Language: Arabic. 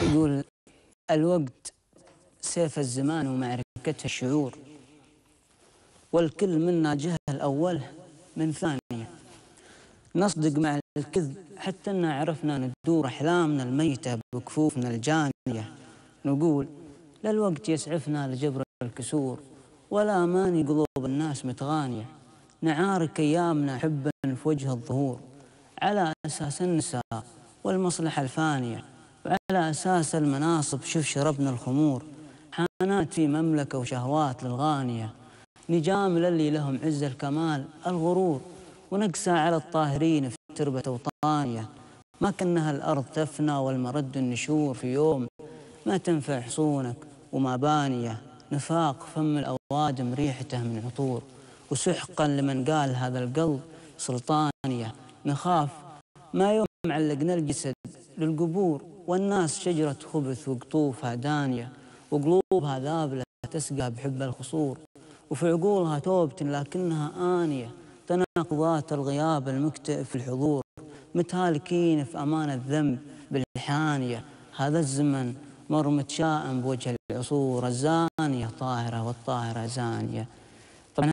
يقول: الوقت سيف الزمان ومعركته الشعور، والكل منا جهل أوله من ثانية. نصدق مع الكذب حتى إنا عرفنا ندور أحلامنا الميتة بكفوفنا الجانية. نقول: لا الوقت يسعفنا لجبر الكسور، ولا أماني قلوب الناس متغانية. نعارك أيامنا حبا في وجه الظهور، على أساس النساء والمصلحة الفانية، وعلى أساس المناصب شوف شربنا الخمور. حانات في مملكة وشهوات للغانية، نجامل اللي لهم عز الكمال الغرور، ونقسى على الطاهرين في تربة أوطانية. ما كأنها الأرض تفنى والمرد النشور، في يوم ما تنفع حصونك وما بانية. نفاق فم الأوادم ريحته من عطور، وسحقا لمن قال هذا القلب سلطانية. نخاف ما يوم علقنا الجسد للقبور، والناس شجرة خبث وقطوفها دانية، وقلوبها ذابلة تسقى بحب الخصور، وفي عقولها توبة لكنها آنية. تناقضات الغياب المكتئب في الحضور، متهالكين في أمان الذنب بالحانية. هذا الزمن مر متشائم بوجه العصور، الزانية طاهرة والطاهرة زانية. طبعا